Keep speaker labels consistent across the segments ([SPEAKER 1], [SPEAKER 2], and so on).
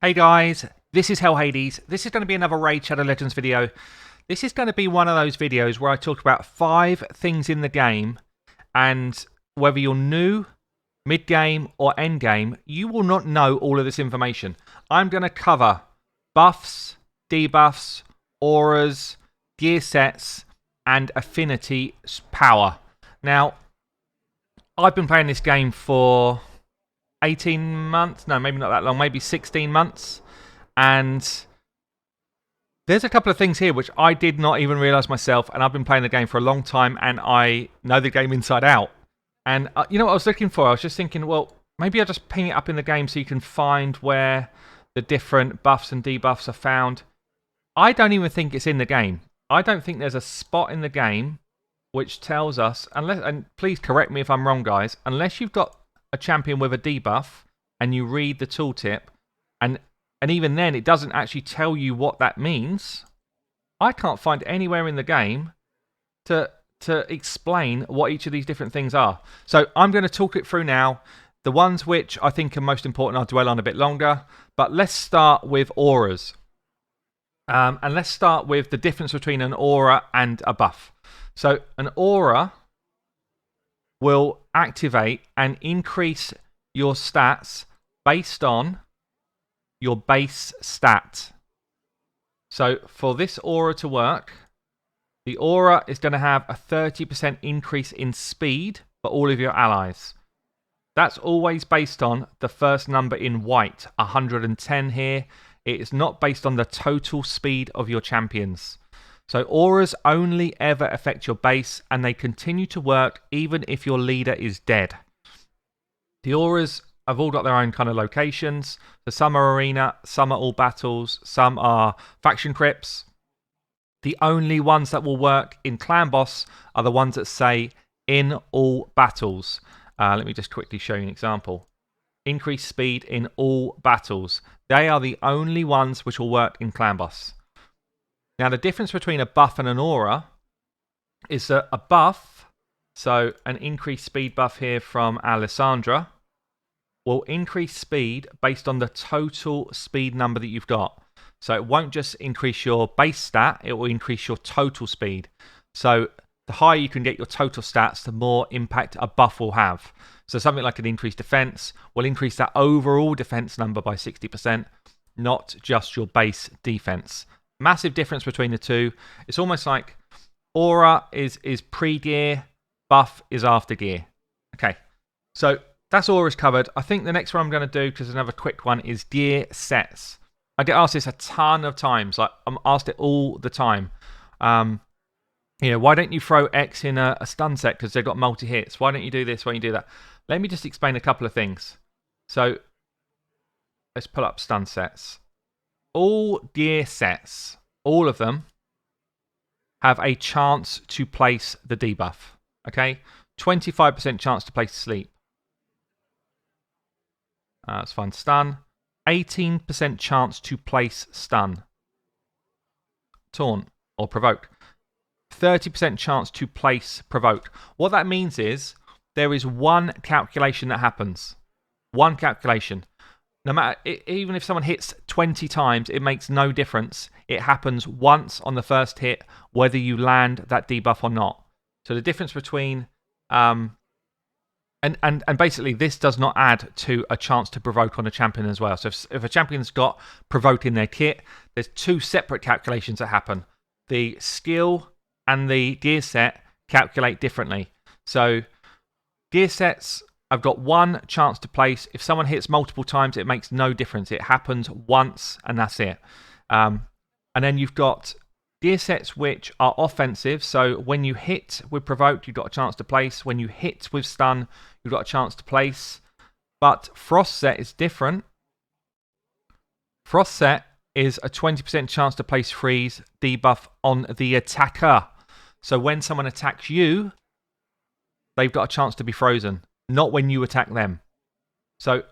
[SPEAKER 1] Hey guys, this is Hell Hades. This is going to be another Raid Shadow Legends video. This is going to be one of those videos where I talk about 5 things in the game, and whether you're new, mid-game, or end-game, you will not know all of this information. I'm going to cover buffs, debuffs, auras, gear sets, and affinity power. Now, I've been playing this game for 18 months, no, maybe not that long, maybe 16 months. And there's a couple of things here which I did not even realise myself, and I've been playing the game for a long time, and I know the game inside out. And you know what I was looking for? I was just thinking, well, maybe I'll just ping it up in the game so you can find where the different buffs and debuffs are found. I don't even think it's in the game. I don't think there's a spot in the game which tells us, unless, and please correct me if I'm wrong, guys, unless you've got a champion with a debuff and you read the tooltip, and even then it doesn't actually tell you what that means. I can't find anywhere in the game to explain what each of these different things are. So I'm going to talk it through now. The ones which I think are most important I'll dwell on a bit longer, but let's start with auras. And let's start with the difference between an aura and a buff. So an aura will activate and increase your stats based on your base stat. So for this aura to work, the aura is going to have a 30% increase in speed for all of your allies. That's always based on the first number in white, 110 here. It is not based on the total speed of your champions. So auras only ever affect your base, and they continue to work even if your leader is dead. The auras have all got their own kind of locations. So some are arena, some are all battles, some are faction crypts. The only ones that will work in clan boss are the ones that say in all battles. Let me just quickly show you an example. Increase speed in all battles. They are the only ones which will work in clan boss. Now, the difference between a buff and an aura is that a buff, so an increased speed buff here from Alessandra, will increase speed based on the total speed number that you've got. So it won't just increase your base stat, it will increase your total speed. So the higher you can get your total stats, the more impact a buff will have. So something like an increased defense will increase that overall defense number by 60%, not just your base defense. Massive difference between the two. It's almost like aura is pre-gear, buff is after gear. Okay, so that's auras covered. I think the next one I'm going to do, because another quick one, is gear sets. I get asked this a ton of times. Like, I'm asked it all the time. Why don't you throw X in a stun set because they've got multi-hits? Why don't you do this? Why don't you do that? Let me just explain a couple of things. So let's pull up stun sets. All gear sets, all of them, have a chance to place the debuff. Okay? 25% chance to place sleep. Let's find stun. 18% chance to place stun. Taunt or provoke. 30% chance to place provoke. What that means is there is one calculation that happens. One calculation. No matter, even if someone hits 20 times, it makes no difference. It happens once on the first hit, whether you land that debuff or not. So the difference between and basically this does not add to a chance to provoke on a champion as well. So if a champion's got provoke in their kit, there's 2 separate calculations that happen. The skill and the gear set calculate differently. So gear sets, I've got one chance to place. If someone hits multiple times, it makes no difference. It happens once and that's it. And then you've got gear sets which are offensive. So when you hit with provoke, you've got a chance to place. When you hit with stun, you've got a chance to place. But frost set is different. Frost set is a 20% chance to place freeze debuff on the attacker. So when someone attacks you, they've got a chance to be frozen, not when you attack them. So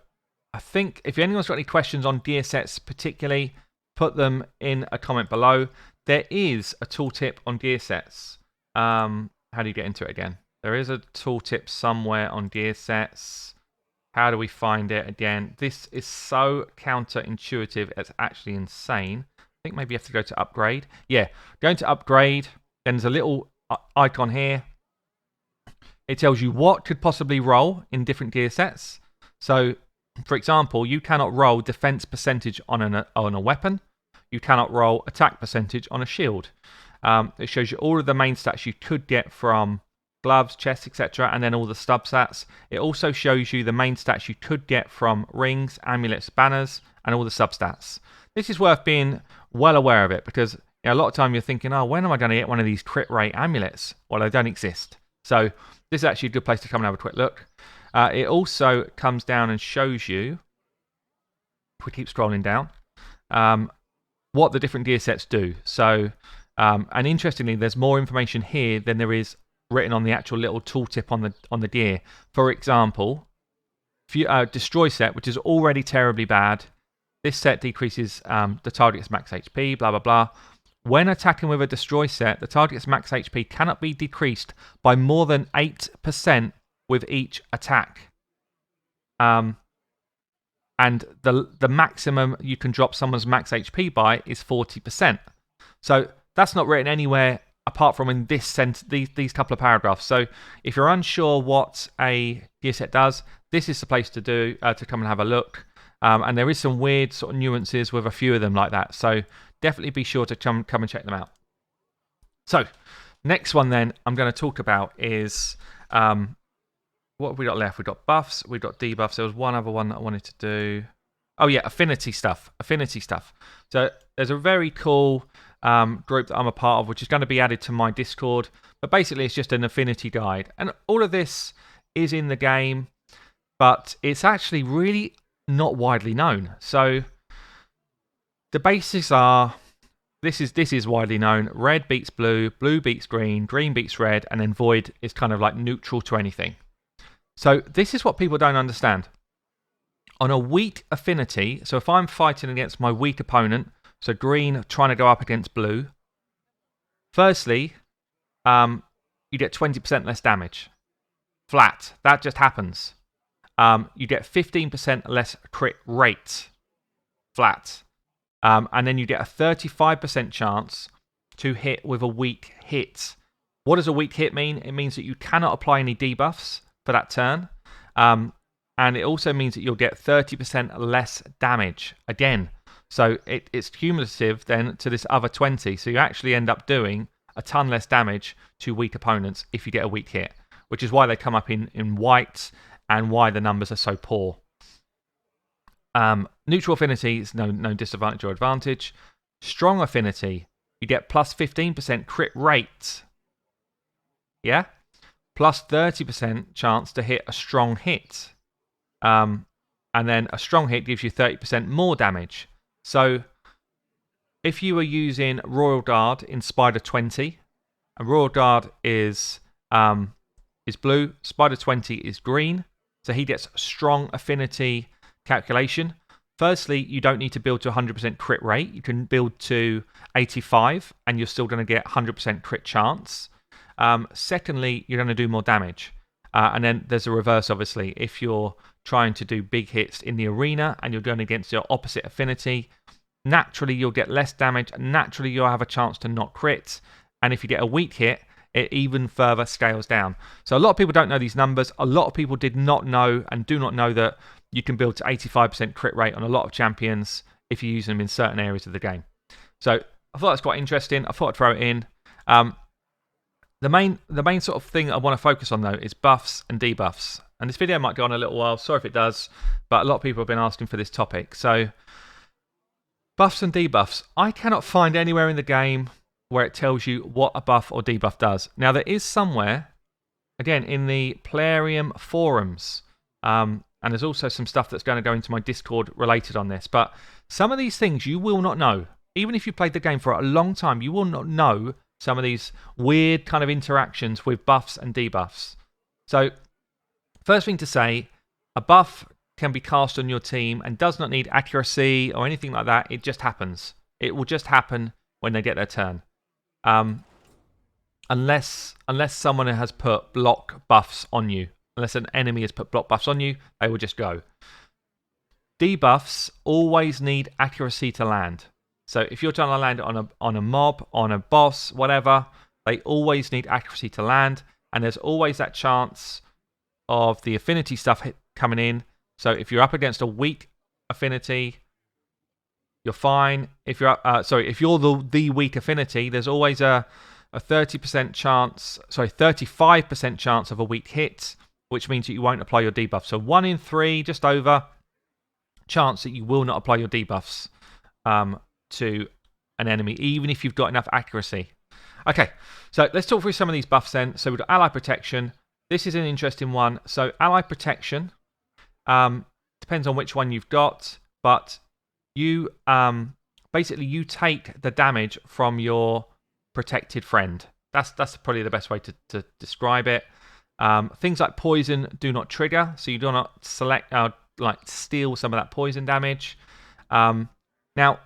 [SPEAKER 1] I think if anyone's got any questions on gear sets particularly, put them in a comment below. There is a tooltip on gear sets. How do you get into it again? There is a tooltip somewhere on gear sets. How do we find it again? This is so counterintuitive, it's actually insane. I think maybe you have to go to upgrade. Yeah, going to upgrade, then there's a little icon here. It tells you what could possibly roll in different gear sets. So, for example, you cannot roll defense percentage on a weapon. You cannot roll attack percentage on a shield. It shows you all of the main stats you could get from gloves, chests, etc., and then all the substats. It also shows you the main stats you could get from rings, amulets, banners, and all the substats. This is worth being well aware of it because a lot of time you're thinking, oh, when am I going to get one of these crit rate amulets? Well, they don't exist. So this is actually a good place to come and have a quick look. It also comes down and shows you, if we keep scrolling down, what the different gear sets do. So, and interestingly, there's more information here than there is written on the actual little tooltip on the gear. For example, destroy set, which is already terribly bad. This set decreases the target's max HP, blah, blah, blah. When attacking with a destroy set, the target's max HP cannot be decreased by more than 8% with each attack. And the maximum you can drop someone's max HP by is 40%. So that's not written anywhere apart from in this these couple of paragraphs. So if you're unsure what a gear set does, this is the place to come and have a look. And there is some weird sort of nuances with a few of them like that. So definitely be sure to come and check them out. So next one then I'm going to talk about is what have we got left? We've got buffs, we've got debuffs. There was one other one that I wanted to do. Oh yeah, affinity stuff. So there's a very cool group that I'm a part of, which is going to be added to my Discord. But basically it's just an affinity guide. And all of this is in the game, but it's actually really not widely known. So the basics are, this is widely known. Red beats blue, blue beats green, green beats red, and then void is kind of like neutral to anything. So this is what people don't understand. On a weak affinity, so if I'm fighting against my weak opponent, so green trying to go up against blue, firstly, you get 20% less damage. Flat. That just happens. You get 15% less crit rate. Flat. And then you get a 35% chance to hit with a weak hit. What does a weak hit mean? It means that you cannot apply any debuffs for that turn. And it also means that you'll get 30% less damage. Again, so it's cumulative then to this other 20. So you actually end up doing a ton less damage to weak opponents if you get a weak hit, which is why they come up in white and why the numbers are so poor. Neutral affinity is no disadvantage or advantage. Strong affinity, you get plus 15% crit rate. Yeah? Plus 30% chance to hit a strong hit. And then a strong hit gives you 30% more damage. So if you were using Royal Guard in Spider 20, and Royal Guard is blue, Spider 20 is green, so he gets strong affinity calculation. Firstly, you don't need to build to 100% crit rate. You can build to 85 and you're still going to get 100% crit chance. Secondly, you're going to do more damage. And then there's a reverse, obviously. If you're trying to do big hits in the arena and you're going against your opposite affinity, naturally you'll get less damage. Naturally, you'll have a chance to not crit. And if you get a weak hit, it even further scales down. So a lot of people don't know these numbers. A lot of people did not know and do not know that you can build to 85% crit rate on a lot of champions if you use them in certain areas of the game. So I thought that's quite interesting. I thought I'd throw it in. The main sort of thing I want to focus on, though, is buffs and debuffs. And this video might go on a little while. Sorry if it does, but a lot of people have been asking for this topic. So buffs and debuffs. I cannot find anywhere in the game where it tells you what a buff or debuff does. Now, there is somewhere, again, in the Plarium forums, and there's also some stuff that's going to go into my Discord related on this. But some of these things you will not know. Even if you played the game for a long time, you will not know some of these weird kind of interactions with buffs and debuffs. So, first thing to say, a buff can be cast on your team and does not need accuracy or anything like that. It just happens. It will just happen when they get their turn. Unless someone has put block buffs on you. unless an enemy has put block buffs on you, they will just go. Debuffs always need accuracy to land. So if you're trying to land it on a mob, on a boss, whatever, they always need accuracy to land. And there's always that chance of the affinity stuff coming in. So if you're up against a weak affinity, you're fine. If you're if you're the weak affinity, there's always a 30% chance, 35% chance of a weak hit, which means that you won't apply your debuff. So 1 in 3, just over, chance that you will not apply your debuffs to an enemy, even if you've got enough accuracy. Okay, so let's talk through some of these buffs then. So we've got ally protection. This is an interesting one. So ally protection depends on which one you've got, but you basically you take the damage from your protected friend. That's probably the best way to describe it. Things like poison do not trigger, so you do not select steal some of that poison damage. Now,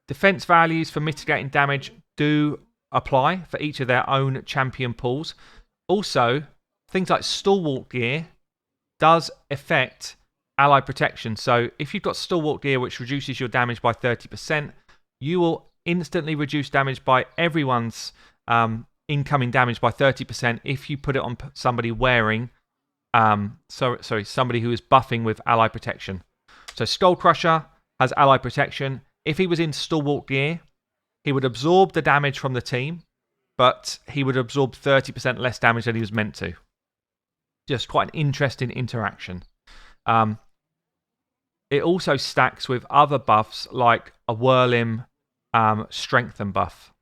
[SPEAKER 1] defense values for mitigating damage do apply for each of their own champion pools. Also, things like stalwart gear does affect ally protection. So if you've got stalwart gear which reduces your damage by 30%, you will instantly reduce damage by everyone's incoming damage by 30% if you put it on somebody wearing somebody who is buffing with ally protection. So Skull Crusher has ally protection. If he was in stalwart gear, he would absorb the damage from the team, but he would absorb 30% less damage than he was meant to. Just quite an interesting interaction. It also stacks with other buffs like a Whirlim strengthen buff.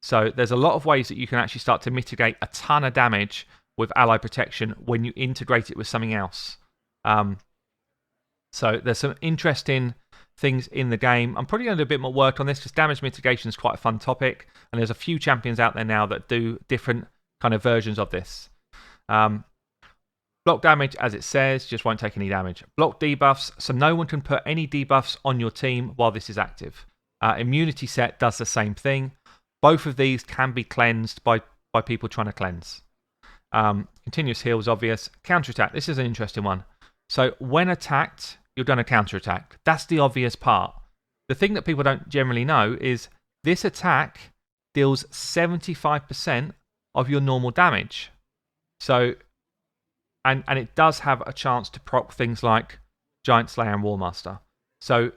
[SPEAKER 1] So there's a lot of ways that you can actually start to mitigate a ton of damage with ally protection when you integrate it with something else. So there's some interesting things in the game. I'm probably going to do a bit more work on this because damage mitigation is quite a fun topic, and there's a few champions out there now that do different kind of versions of this. Block damage, as it says, just won't take any damage. Block debuffs, so no one can put any debuffs on your team while this is active. Immunity set does the same thing. Both of these can be cleansed by people trying to cleanse. Continuous heal is obvious. Counterattack, this is an interesting one. So when attacked, you're going to counterattack. That's the obvious part. The thing that people don't generally know is this attack deals 75% of your normal damage. So, and it does have a chance to proc things like Giant Slayer and Warmaster. So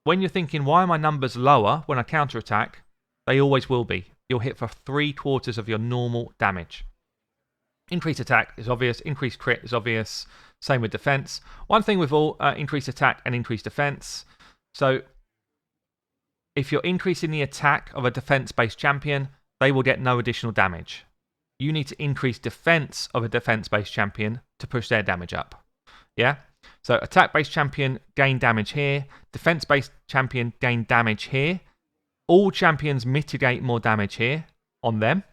[SPEAKER 1] when you're thinking, why are my numbers lower when I counterattack? They always will be. You'll hit for 3/4 of your normal damage. Increased attack is obvious. Increased crit is obvious. Same with defense. One thing with all increased attack and increased defense. So if you're increasing the attack of a defense-based champion, they will get no additional damage. You need to increase defense of a defense-based champion to push their damage up. Yeah? So attack-based champion gain damage here. Defense-based champion gain damage here. All champions mitigate more damage here on them.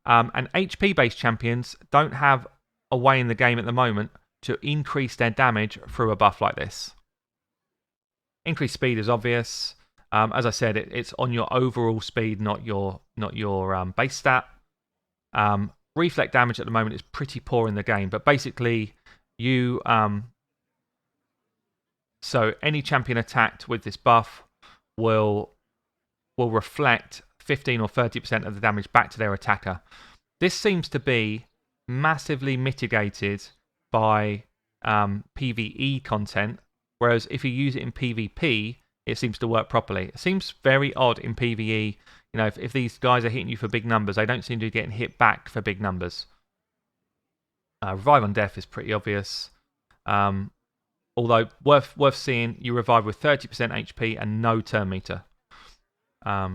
[SPEAKER 1] And HP-based champions don't have a way in the game at the moment to increase their damage through a buff like this. Increased speed is obvious. As I said, it's on your overall speed, not your base stat. Reflect damage at the moment is pretty poor in the game, but basically you so any champion attacked with this buff will reflect 15 or 30% of the damage back to their attacker. This seems to be massively mitigated by PvE content, whereas if you use it in PvP, it seems to work properly. It seems very odd in PvE. You know, if these guys are hitting you for big numbers, they don't seem to be getting hit back for big numbers. Revive on death is pretty obvious. Although worth seeing, you revive with 30% HP and no turn meter.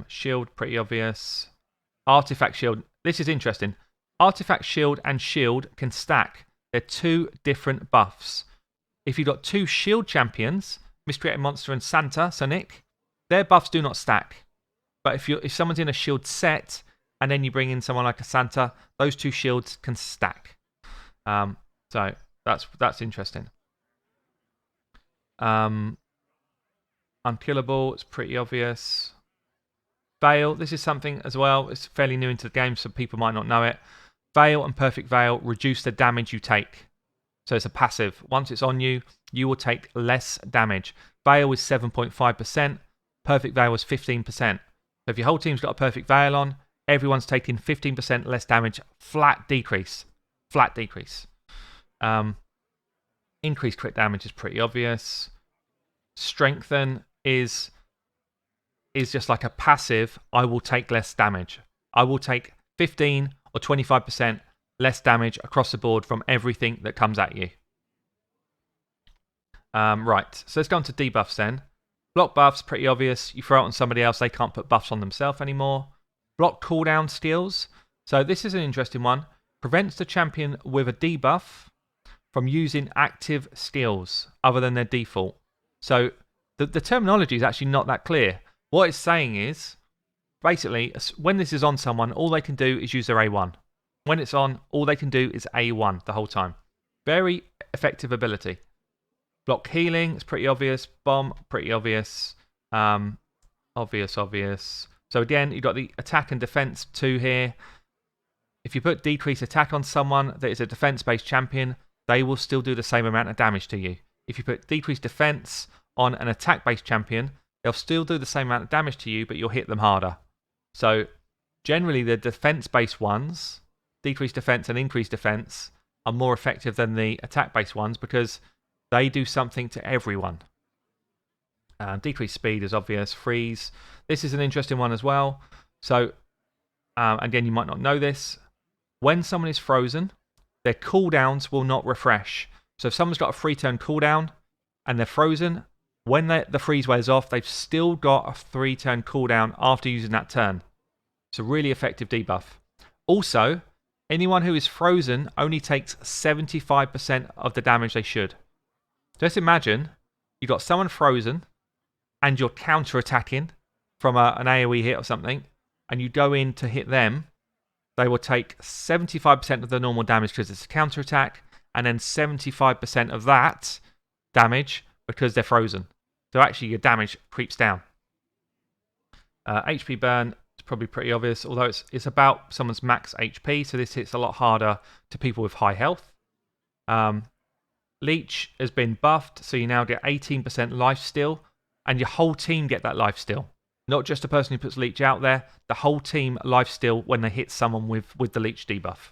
[SPEAKER 1] Shield, pretty obvious. Artifact shield. This is interesting. Artifact shield and shield can stack. They're two different buffs. If you've got two shield champions, Miscreated Monster and Santa, Sonic, their buffs do not stack. But if someone's in a shield set and then you bring in someone like a Santa, those two shields can stack. So that's interesting. Unkillable, it's pretty obvious. Veil, this is something as well. It's fairly new into the game, so people might not know it. Veil and Perfect Veil reduce the damage you take. So it's a passive. Once it's on you, you will take less damage. Veil is 7.5%. Perfect Veil is 15%. So if your whole team's got a Perfect Veil on, everyone's taking 15% less damage. Flat decrease. Flat decrease. Increased crit damage is pretty obvious. Strengthen is just like a passive. I will take less damage. I will take 15 or 25% less damage across the board from everything that comes at you. Right, so let's go on to debuffs then. Block buffs, pretty obvious. You throw it on somebody else, they can't put buffs on themselves anymore. Block cooldown skills. So this is an interesting one. Prevents the champion with a debuff from using active skills other than their default. So the terminology is actually not that clear. What it's saying is, basically, when this is on someone, all they can do is use their A1. When it's on, all they can do is A1 the whole time. Very effective ability. Block healing, it's pretty obvious. Bomb, pretty obvious. Obvious. So again, you've got the attack and defense 2 here. If you put decrease attack on someone that is a defense-based champion, they will still do the same amount of damage to you. If you put decrease defense on an attack-based champion, they'll still do the same amount of damage to you, but you'll hit them harder. So generally the defense-based ones, decreased defense and increased defense, are more effective than the attack-based ones because they do something to everyone. Decreased speed is obvious. Freeze. This is an interesting one as well. So again, you might not know this. When someone is frozen, their cooldowns will not refresh. So if someone's got a 3-turn cooldown and they're frozen, when the freeze wears off, they've still got a 3-turn cooldown after using that turn. It's a really effective debuff. Also, anyone who is frozen only takes 75% of the damage they should. Just imagine you've got someone frozen and you're counter-attacking from an AoE hit or something, and you go in to hit them. They will take 75% of the normal damage because it's a counter-attack, and then 75% of that damage because they're frozen. So actually your damage creeps down. HP burn is probably pretty obvious, although it's about someone's max HP, so this hits a lot harder to people with high health. Leech has been buffed, so you now get 18% life steal, and your whole team get that life steal. Not just a person who puts Leech out there, the whole team life steal when they hit someone with the Leech debuff.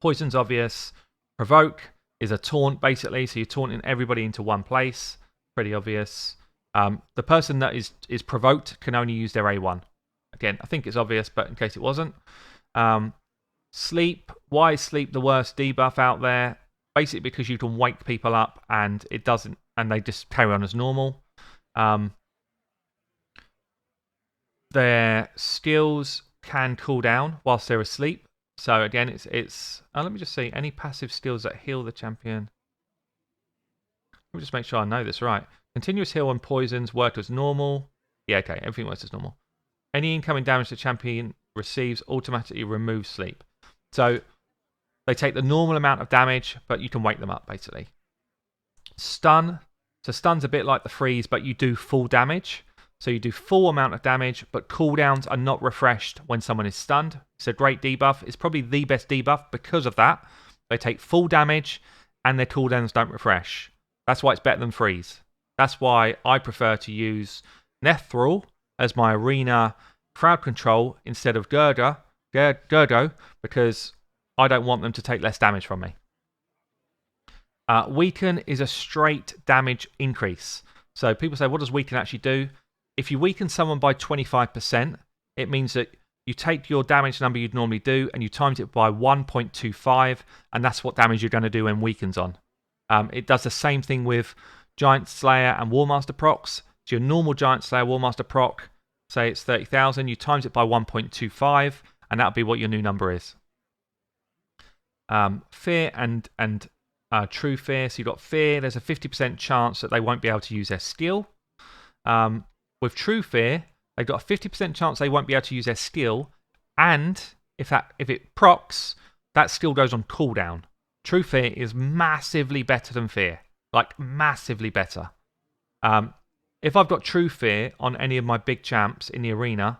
[SPEAKER 1] Poison's obvious. Provoke is a taunt, basically, so you're taunting everybody into one place. Pretty obvious. The person that is provoked can only use their A1. Again, I think it's obvious, but in case it wasn't. Sleep. Why is sleep the worst debuff out there? Basically because you can wake people up and it doesn't, and they just carry on as normal. Their skills can cool down whilst they're asleep. So again, it's let me just see any passive skills that heal the champion. Let me just make sure I know this right. Continuous heal and poisons work as normal. Yeah, okay, everything works as normal. Any incoming damage the champion receives automatically removes sleep. So they take the normal amount of damage, but you can wake them up, basically. Stun. So stun's a bit like the freeze, but you do full damage. So you do full amount of damage, but cooldowns are not refreshed when someone is stunned. It's a great debuff. It's probably the best debuff because of that. They take full damage, and their cooldowns don't refresh. That's why it's better than freeze. That's why I prefer to use Nethril as my arena crowd control instead of Gerdo, because I don't want them to take less damage from me. Weaken is a straight damage increase. So people say, what does weaken actually do? If you weaken someone by 25%, it means that you take your damage number you'd normally do and you times it by 1.25, and that's what damage you're going to do when weaken's on. It does the same thing with Giant Slayer and Warmaster procs. So your normal Giant Slayer Warmaster proc, say it's 30,000, you times it by 1.25, and that'll be what your new number is. Fear and True Fear. So you've got Fear, there's a 50% chance that they won't be able to use their skill. With True Fear, they've got a 50% chance they won't be able to use their skill, and if it procs, that skill goes on cooldown. True Fear is massively better than Fear, like massively better. If I've got True Fear on any of my big champs in the arena,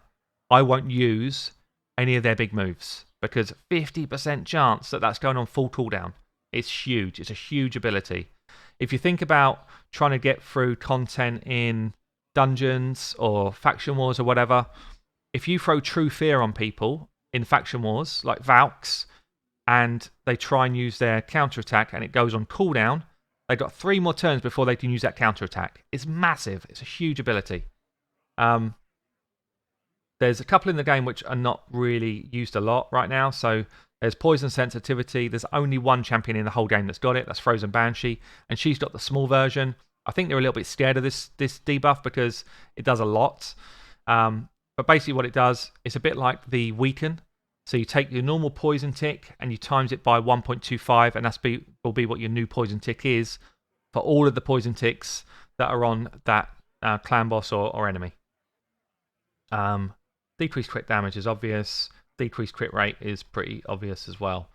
[SPEAKER 1] I won't use any of their big moves because 50% chance that that's going on full cooldown. It's huge. It's a huge ability. If you think about trying to get through content in dungeons or faction wars or whatever, if you throw true fear on people in faction wars like Valks and they try and use their counterattack and it goes on cooldown, they've got 3 more turns before they can use that counterattack. It's massive. It's a huge ability. There's a couple in the game which are not really used a lot right now. So there's Poison Sensitivity. There's only one champion in the whole game that's got it. That's Frozen Banshee. And she's got the small version. I think they're a little bit scared of this debuff because it does a lot. But basically what it does, it's a bit like the Weaken. So you take your normal poison tick and you times it by 1.25, and will be what your new poison tick is for all of the poison ticks that are on that clan boss or enemy. Decreased crit damage is obvious. Decreased crit rate is pretty obvious as well.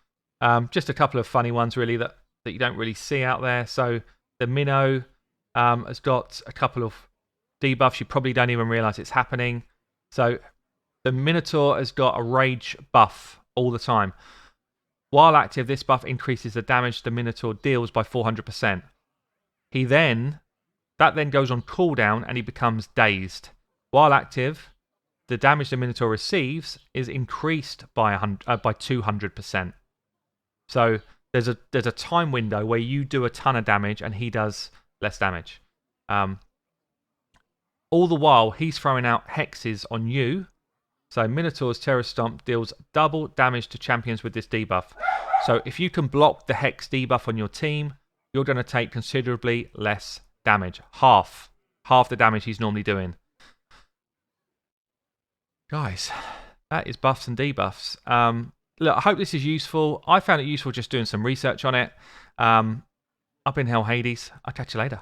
[SPEAKER 1] Just a couple of funny ones really that you don't really see out there. So the Minnow has got a couple of debuffs you probably don't even realize it's happening. So the Minotaur has got a rage buff all the time. While active, this buff increases the damage the Minotaur deals by 400%. That then goes on cooldown and he becomes dazed. While active, the damage the Minotaur receives is increased by 200%. So there's a time window where you do a ton of damage and he does less damage. All the while, he's throwing out hexes on you. So Minotaur's Terror Stomp deals double damage to champions with this debuff. So if you can block the hex debuff on your team, you're going to take considerably less damage. Half the damage he's normally doing. Guys, that is buffs and debuffs. Look, I hope this is useful. I found it useful just doing some research on it. Up in Hell Hades. I'll catch you later.